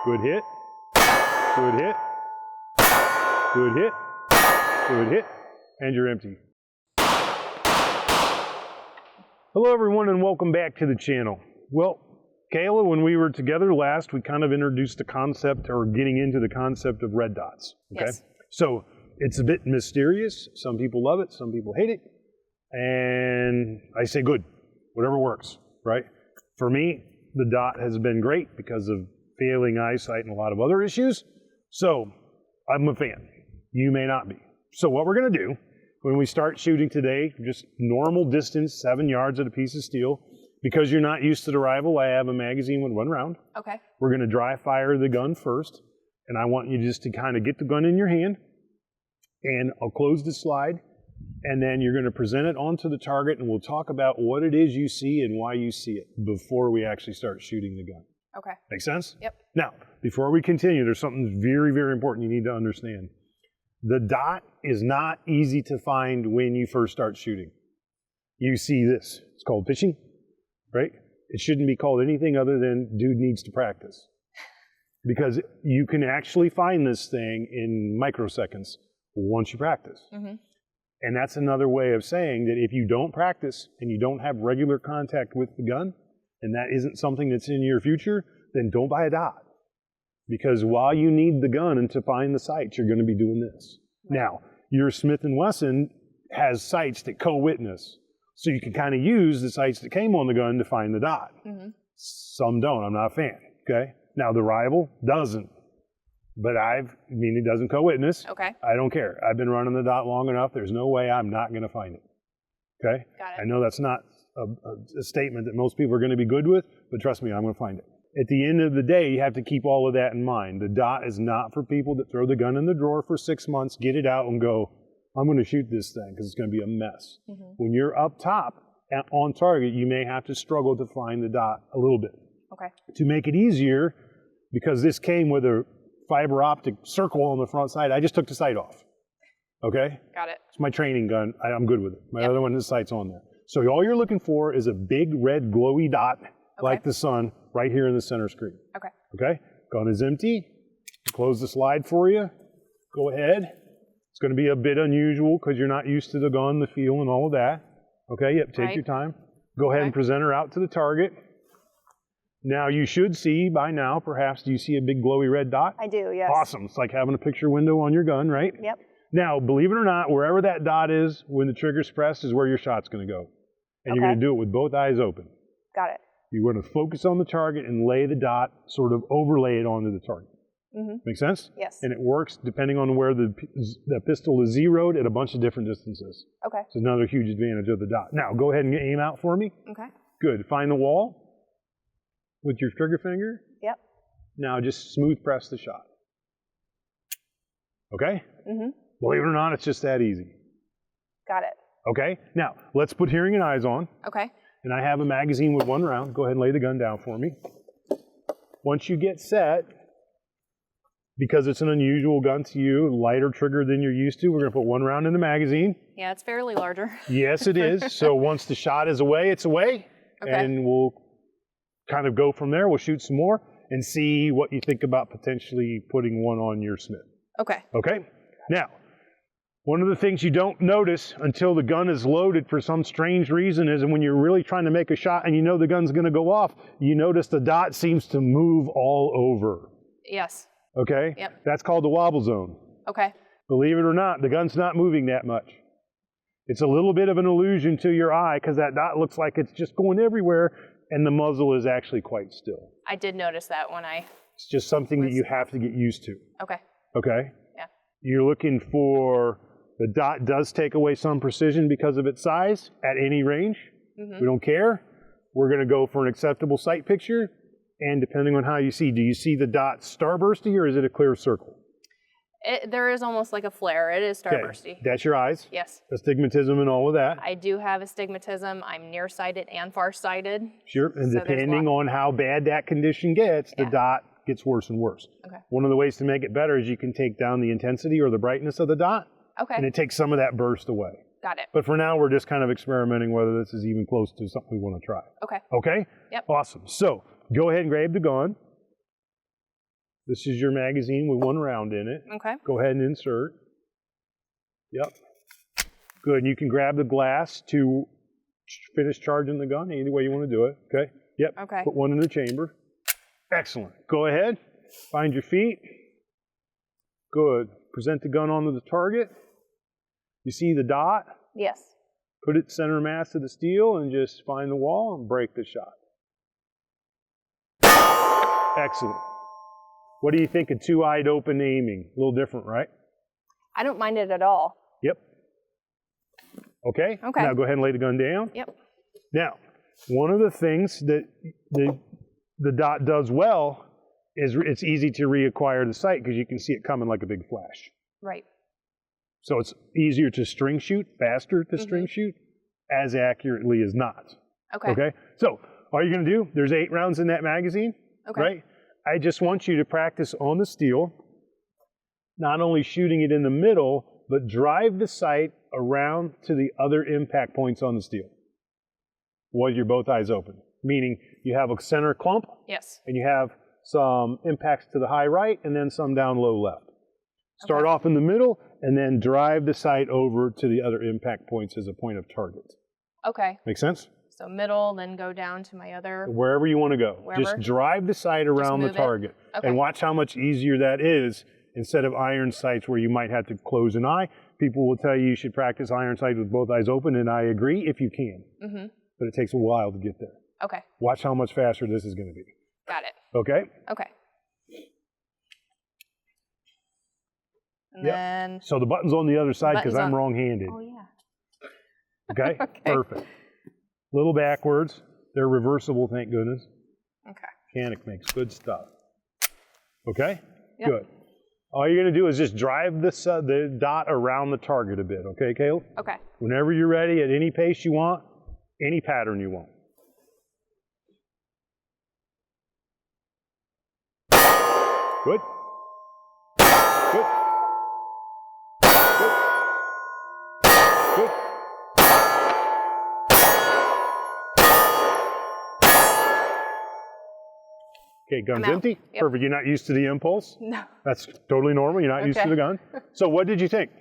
Good hit. Good hit. Good hit. Good hit. And you're empty. Hello everyone and welcome back to the channel. Well, Kayla, when we were together last, we kind of introduced the concept, or getting into the concept of red dots. Okay? Yes. So it's a bit mysterious. Some people love it, some people hate it. And I say good, whatever works, right? For me, the dot has been great because of failing eyesight and a lot of other issues. So I'm a fan. You may not be. So what we're going to do when we start shooting today, just normal distance, 7 yards at a piece of steel. Because you're not used to the rifle, I have a magazine with 1 round. Okay. We're going to dry fire the gun first. And I want you just to kind of get the gun in your hand. And I'll close the slide. And then you're going to present it onto the target, and we'll talk about what it is you see and why you see it before we actually start shooting the gun. Okay. Make sense? Yep. Now, before we continue, there's something very, very important you need to understand. The dot is not easy to find when you first start shooting. You see this. It's called fishing, right? It shouldn't be called anything other than dude needs to practice. Because you can actually find this thing in microseconds once you practice. Mm-hmm. And that's another way of saying that if you don't practice and you don't have regular contact with the gun, and that isn't something that's in your future, then don't buy a dot. Because while you need the gun and to find the sights, you're going to be doing this. Now, your Smith & Wesson has sights that co-witness. So you can kind of use the sights that came on the gun to find the dot. Mm-hmm. Some don't. I'm not a fan. Okay. Now, the rival doesn't. But it doesn't co-witness. Okay. I don't care. I've been running the dot long enough. There's no way I'm not going to find it. Okay? Got it. I know that's not a statement that most people are going to be good with, but trust me, I'm going to find it. At the end of the day, you have to keep all of that in mind. The dot is not for people that throw the gun in the drawer for 6 months, get it out, and go, I'm going to shoot this thing because it's going to be a mess. Mm-hmm. When you're up top on target, you may have to struggle to find the dot a little bit. Okay. To make it easier, because this came with a fiber optic circle on the front side, I just took the sight off. Okay? Got it. It's my training gun. I'm good with it. My other one, the sight's on there. So all you're looking for is a big red glowy dot, like the sun, right here in the center screen. Okay. Okay? Gun is empty. Close the slide for you. Go ahead. It's going to be a bit unusual because you're not used to the gun, the feel, and all of that. Okay? Yep, take your time. Go ahead and present her out to the target. Now, you should see by now, perhaps, do you see a big glowy red dot? I do, yes. Awesome. It's like having a picture window on your gun, right? Yep. Now, believe it or not, wherever that dot is, when the trigger's pressed, is where your shot's going to go. And you're going to do it with both eyes open. Got it. You're going to focus on the target and lay the dot, sort of overlay it onto the target. Mm-hmm. Make sense? Yes. And it works depending on where the pistol is zeroed at a bunch of different distances. Okay. It's another huge advantage of the dot. Now, go ahead and aim out for me. Okay. Good. Find the wall with your trigger finger. Yep. Now just smooth press the shot. Okay? Mm-hmm. Believe it or not, it's just that easy. Got it. Okay? Now, let's put hearing and eyes on. Okay. And I have a magazine with 1 round. Go ahead and lay the gun down for me. Once you get set, because it's an unusual gun to you, lighter trigger than you're used to, we're going to put 1 round in the magazine. Yeah, it's fairly larger. Yes, it is. So once the shot is away, it's away. Okay. And we'll kind of go from there. We'll shoot some more and see what you think about potentially putting one on your Smith. Okay. Okay? Now, one of the things you don't notice until the gun is loaded for some strange reason is when you're really trying to make a shot and you know the gun's going to go off, you notice the dot seems to move all over. Yes. Okay? Yep. That's called the wobble zone. Okay. Believe it or not, the gun's not moving that much. It's a little bit of an illusion to your eye because that dot looks like it's just going everywhere and the muzzle is actually quite still. I did notice that when It's just something that you have to get used to. Okay. Okay? Yeah. You're looking for, the dot does take away some precision because of its size at any range. Mm-hmm. We don't care. We're going to go for an acceptable sight picture. And depending on how you see, do you see the dot starbursty or is it a clear circle? There is almost like a flare. It is starbursty. Okay. That's your eyes? Yes. Astigmatism and all of that? I do have astigmatism. I'm nearsighted and farsighted. Sure. And so depending on how bad that condition gets, the dot gets worse and worse. Okay. One of the ways to make it better is you can take down the intensity or the brightness of the dot. Okay. And it takes some of that burst away. Got it. But for now, we're just kind of experimenting whether this is even close to something we want to try. Okay. Okay? Yep. Awesome. So go ahead and grab the gun. This is your magazine with 1 round in it. Okay. Go ahead and insert. Yep. Good. And you can grab the glass to finish charging the gun any way you want to do it. Okay. Yep. Okay. Put one in the chamber. Excellent. Go ahead. Find your feet. Good. Present the gun onto the target. You see the dot? Yes. Put it center mass of the steel and just find the wall and break the shot. Excellent. What do you think of 2-eyed open aiming? A little different, right? I don't mind it at all. Yep. Okay? Okay. Now go ahead and lay the gun down. Yep. Now, one of the things that the dot does well is it's easy to reacquire the sight because you can see it coming like a big flash. Right. So it's easier to string shoot, faster to string shoot, as accurately as not. Okay. Okay? So all you're going to do, there's 8 rounds in that magazine, Okay. right? I just want you to practice on the steel, not only shooting it in the middle, but drive the sight around to the other impact points on the steel while you're both eyes open. Meaning you have a center clump Yes. and you have some impacts to the high right and then some down low left. Start Okay. off in the middle and then drive the sight over to the other impact points as a point of target. Okay. Make sense? So middle, then go down to my other. Wherever you want to go. Wherever? Just drive the sight around the move it? target. Okay. And watch how much easier that is instead of iron sights where you might have to close an eye. People will tell you should practice iron sights with both eyes open, and I agree if you can. But it takes a while to get there. Okay. Watch how much faster this is going to be. Got it. Okay? Okay. And Yep. then. So the button's on the other side because Button's I'm on- wrong-handed. Oh, yeah. Okay? Okay. Perfect. Little backwards. They're reversible, thank goodness. Okay. Canik makes good stuff. Okay? Yep. Good. All you're going to do is just drive the dot around the target a bit. Okay, Kayla? Okay. Whenever you're ready, at any pace you want, any pattern you want. Good. Good. Good. Good. Okay, gun's I'm out. empty. Yep. Perfect. You're not used to the impulse. No. That's totally normal. You're not used to Okay. the gun. So what did you think?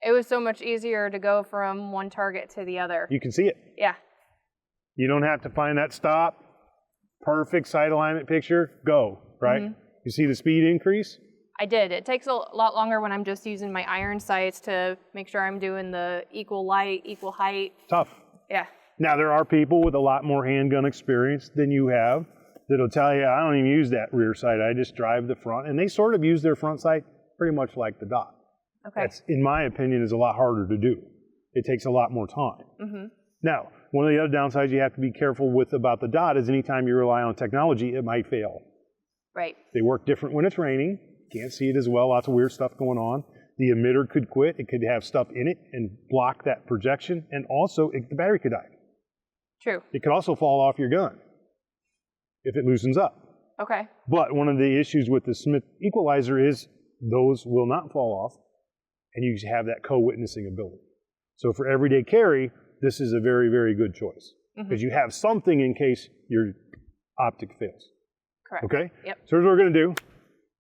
It was so much easier to go from one target to the other. You can see it. Yeah. You don't have to find that stop. Perfect sight alignment picture. Go, right? You see the speed increase? I did. It takes a lot longer when I'm just using my iron sights to make sure I'm doing the equal light, equal height. Tough. Yeah. Now, there are people with a lot more handgun experience than you have that'll tell you, I don't even use that rear sight. I just drive the front. And they sort of use their front sight pretty much like the dot. Okay. That's, in my opinion, is a lot harder to do. It takes a lot more time. Now, one of the other downsides you have to be careful with about the dot is anytime you rely on technology, it might fail. Right. They work different when it's raining. Can't see it as well. Lots of weird stuff going on. The emitter could quit. It could have stuff in it and block that projection. And also, the battery could die. True. It could also fall off your gun if it loosens up. Okay. But one of the issues with the Smith Equalizer is those will not fall off, and you have that co-witnessing ability. So for everyday carry, this is a very, very good choice because you have something in case your optic fails. Correct. Okay? Yep. So here's what we're going to do.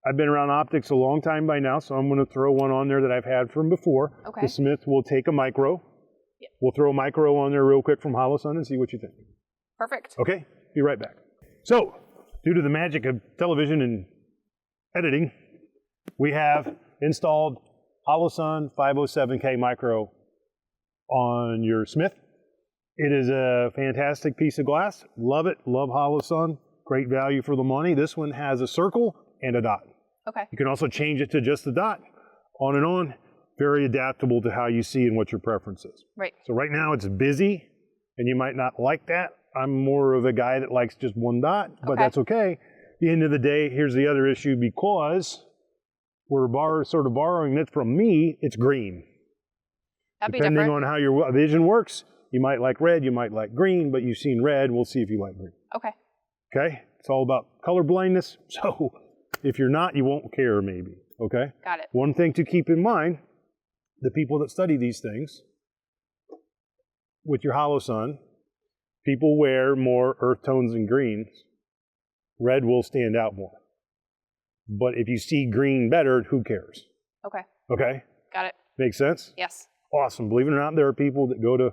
I've been around optics a long time by now, so I'm going to throw one on there that I've had from before. Okay. The Smith will take a micro. Yep. We'll throw a micro on there real quick from HoloSun and see what you think. Perfect. Okay? Be right back. So, due to the magic of television and editing, we have installed HoloSun 507K micro on your Smith. It is a fantastic piece of glass. Love it. Love HoloSun. Great value for the money. This one has a circle and a dot. Okay. You can also change it to just the dot, on and on. Very adaptable to how you see and what your preference is. Right. So right now it's busy, and you might not like that. I'm more of a guy that likes just one dot, but Okay. that's okay. At the end of the day, here's the other issue, because we're sort of borrowing it from me, it's green. That'd be Depending different. on how your vision works, you might like red, you might like green, but you've seen red, we'll see if you like green. Okay. Okay? It's all about color blindness, so if you're not, you won't care maybe, okay? Got it. One thing to keep in mind, the people that study these things, with your HoloSun, people wear more earth tones and greens. Red will stand out more. But if you see green better, who cares? Okay. Okay? Got it. Makes sense? Yes. Awesome. Believe it or not, there are people that go to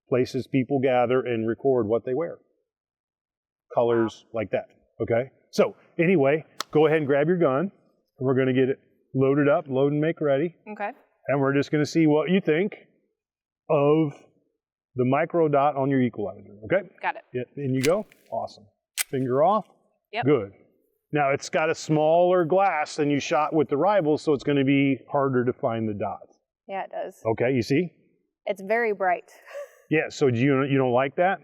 places people gather and record what they wear. Colors like that. Okay? So, anyway, go ahead and grab your gun. We're going to get it loaded up, load and make ready. Okay. And we're just going to see what you think of the micro dot on your equalizer. Okay? Got it. Yeah, in you go. Awesome. Finger off. Yep. Good. Now, it's got a smaller glass than you shot with the rivals, so it's going to be harder to find the dots. Yeah, it does. Okay, you see? It's very bright. Yeah, so you don't like that?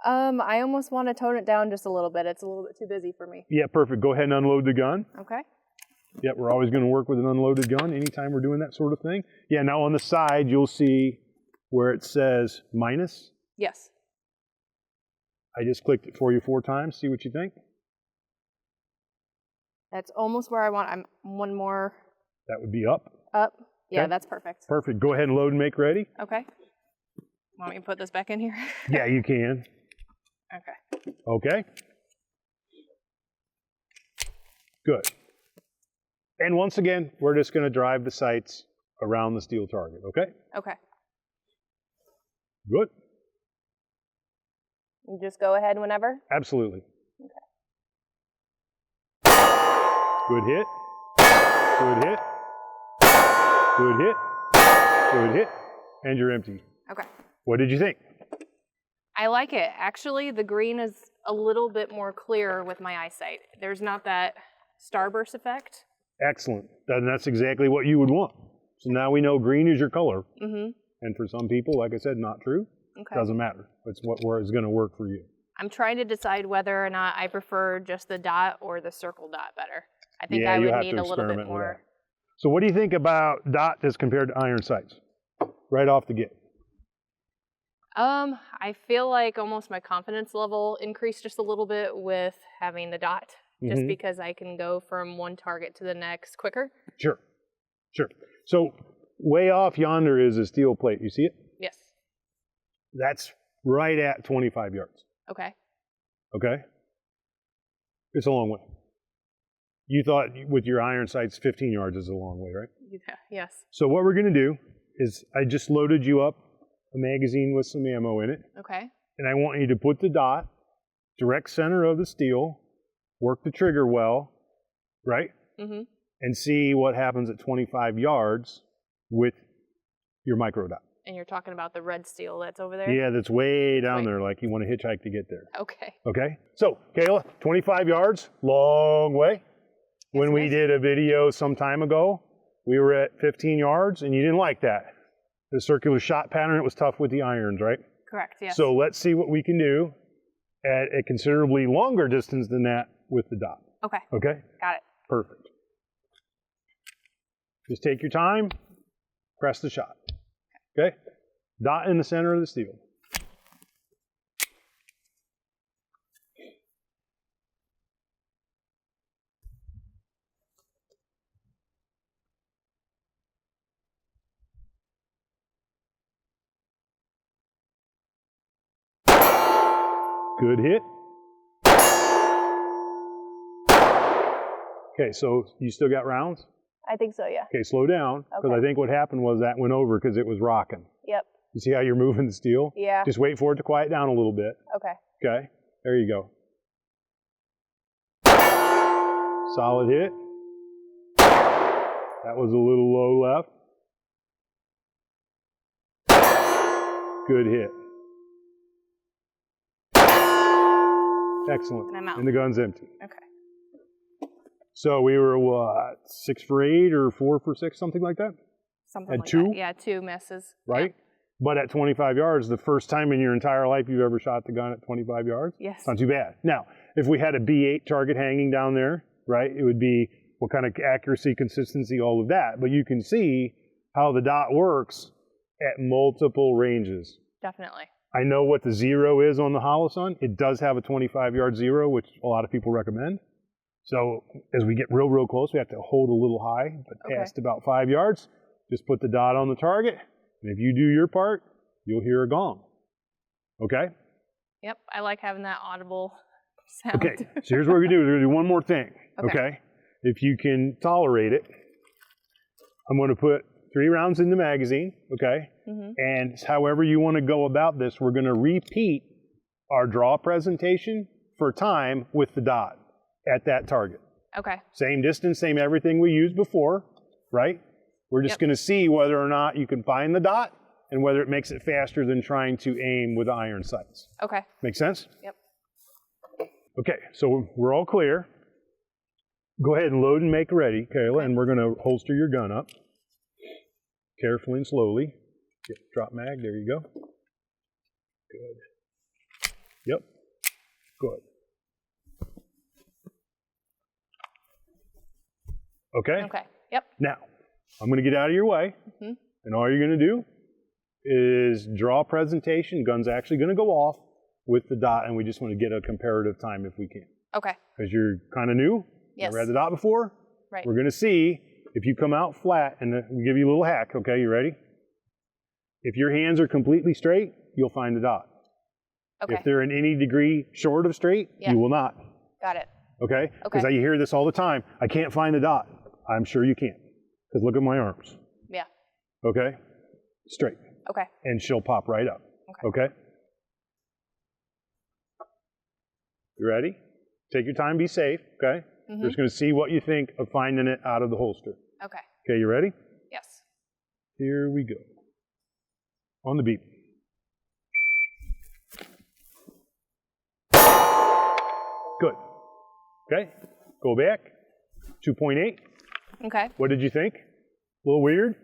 I almost want to tone it down just a little bit. It's a little bit too busy for me. Yeah, perfect. Go ahead and unload the gun. Okay. Yep, we're always going to work with an unloaded gun anytime we're doing that sort of thing. Yeah, now on the side, you'll see where it says minus. Yes. I just clicked it for you 4 times. See what you think. That's almost where I want. I'm one more That would be up. up. Yeah, Okay. that's perfect. Perfect. Go ahead and load and make ready. Okay. Want me to put this back in here? Yeah, you can. Okay. Okay. Good. And once again, we're just going to drive the sights around the steel target, okay? Okay. Good. You just go ahead whenever. Absolutely. Okay. Good hit. Good hit. Good hit. Good hit. And you're empty. Okay. What did you think? I like it. Actually, the green is a little bit more clear with my eyesight. There's not that starburst effect. Excellent. That's exactly what you would want. So now we know green is your color. Mm-hmm. And for some people, like I said, not true. Okay. Doesn't matter. It's where it's going to work for you. I'm trying to decide whether or not I prefer just the dot or the circle dot better. I think Yeah, I you would have need to a little bit experiment with more. that. So what do you think about dot as compared to iron sights? Right off the get. I feel like almost my confidence level increased just a little bit with having the dot, just because I can go from one target to the next quicker. Sure. Sure. So way off yonder is a steel plate. You see it? Yes. That's right at 25 yards. Okay. Okay? It's a long way. You thought with your iron sights 15 yards is a long way, right? Yeah. Yes. So what we're going to do is I just loaded you up a magazine with some ammo in it. Okay. And I want you to put the dot direct center of the steel, work the trigger well, right? Mm-hmm. And see what happens at 25 yards with your micro dot. And you're talking about the red steel that's over there? Yeah, that's way down there, like you want to hitchhike to get there. Okay. Okay? So, Kayla, 25 yards, long way. When we did a video some time ago, we were at 15 yards, and you didn't like that. The circular shot pattern, it was tough with the irons, right? Correct, yes. So let's see what we can do at a considerably longer distance than that with the dot. Okay. Okay? Got it. Perfect. Just take your time, press the shot. Okay? Dot in the center of the steel. Good hit. Okay, so you still got rounds? I think so, yeah. Okay, slow down, because Okay. I think what happened was that went over because it was rocking. Yep. You see how you're moving the steel? Yeah. Just wait for it to quiet down a little bit. Okay. Okay, there you go. Solid hit. That was a little low left. Good hit. Excellent. And I'm out. And the gun's empty. Okay. So we were, what, 6 for 8 or 4 for 6, something like that? Something Had like 2? that. Yeah, 2 misses. Right? But at 25 yards, the first time in your entire life you've ever shot the gun at 25 yards? Yes. Not too bad. Now, if we had a B8 target hanging down there, right, it would be what kind of accuracy, consistency, all of that. But you can see how the dot works at multiple ranges. Definitely. I know what the 0 is on the HoloSun. It does have a 25-yard 0, which a lot of people recommend. So as we get real, real close, we have to hold a little high, but past about 5 yards, just put the dot on the target. And if you do your part, you'll hear a gong. Okay? Yep, I like having that audible sound. Okay, so here's what we're going to do. We're going to do one more thing. Okay. Okay? if you can tolerate it, I'm going to put 3 rounds in the magazine, okay? And however you want to go about this, we're going to repeat our draw presentation for time with the dot at that target. Okay. Same distance, same everything we used before, right? We're just going to see whether or not you can find the dot and whether it makes it faster than trying to aim with iron sights. Okay. Make sense? Yep. Okay, so we're all clear. Go ahead and load and make ready, Kayla, and we're going to holster your gun up. Carefully and slowly. Yep, drop mag, there you go. Good. Yep, good. Okay? Okay, yep. Now, I'm going to get out of your way, and all you're going to do is draw presentation. Gun's actually going to go off with the dot, and we just want to get a comparative time if we can. Okay. Because you're kind of new. Yes. Never had the dot before. Right. We're going to see if you come out flat, and we'll give you a little hack. Okay, you ready? If your hands are completely straight, you'll find the dot. Okay. If they're in any degree short of straight, you will not. Got it. Okay? Because you hear this all the time. I can't find the dot. I'm sure you can't. Because look at my arms. Yeah. Okay? Straight. Okay. And she'll pop right up. Okay? You ready? Take your time, be safe, okay? We're just going to see what you think of finding it out of the holster. Okay. Okay, you ready? Yes. Here we go. On the beep. Good. Okay, go back. 2.8. Okay. What did you think? A little weird?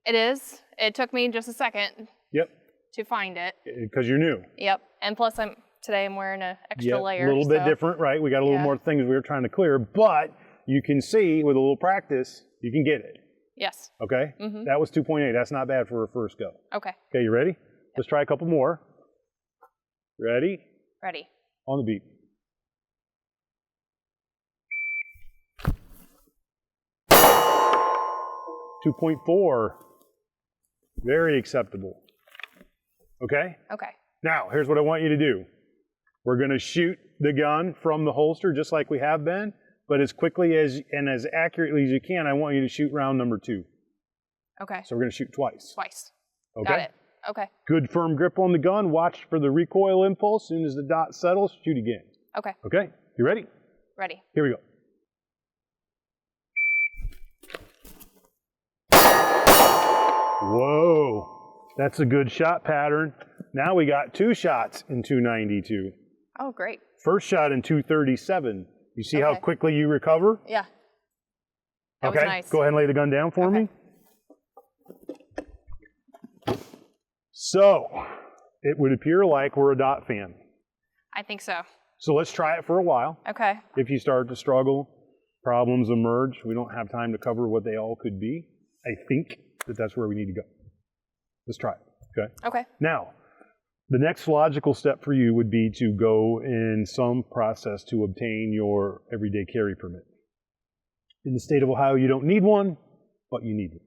It is. It took me just a second Yep. to find it. Because you're new. Yep. And plus today I'm wearing an extra layer. A little bit different, right? We got a little more things we were trying to clear, but you can see with a little practice, you can get it. Yes. Okay? That was 2.8. That's not bad for a first go. Okay. Okay, you ready? Let's try a couple more. Ready? Ready. On the beat. .4. Very acceptable. Okay? Okay. Now, here's what I want you to do. We're going to shoot the gun from the holster just like we have been, but as quickly and as accurately as you can, I want you to shoot round number 2. Okay. So we're going to shoot twice. Twice. Okay? Got it. Okay. Good firm grip on the gun. Watch for the recoil impulse. As soon as the dot settles, shoot again. Okay. Okay? You ready? Ready. Here we go. Whoa. That's a good shot pattern. Now we got 2 shots in 292. Oh, great. First shot in 237. You see how quickly you recover? Yeah. That was nice. Go ahead and lay the gun down for me. So, it would appear like we're a dot fan. I think so. So let's try it for a while. Okay. If you start to struggle, problems emerge. We don't have time to cover what they all could be. I think that's where we need to go. Let's try it. Okay? Okay. Now, the next logical step for you would be to go in some process to obtain your everyday carry permit. In the state of Ohio, you don't need one, but you need one.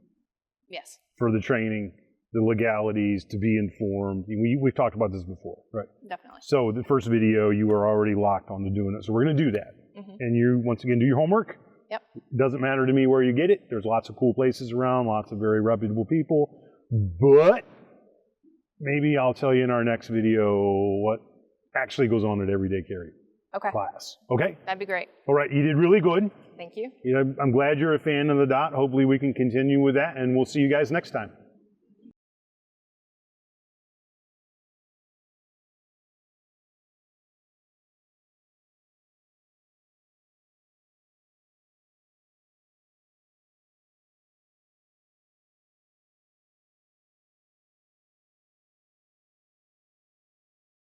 Yes. For the training, the legalities, to be informed. We've talked about this before, right? Definitely. So the first video, you were already locked on to doing it. So we're going to do that. And you, once again, do your homework. Yep. Doesn't matter to me where you get it. There's lots of cool places around, lots of very reputable people. But maybe I'll tell you in our next video what actually goes on at Everyday Carry class. Okay? That'd be great. All right, you did really good. Thank you. I'm glad you're a fan of the dot. Hopefully we can continue with that, and we'll see you guys next time.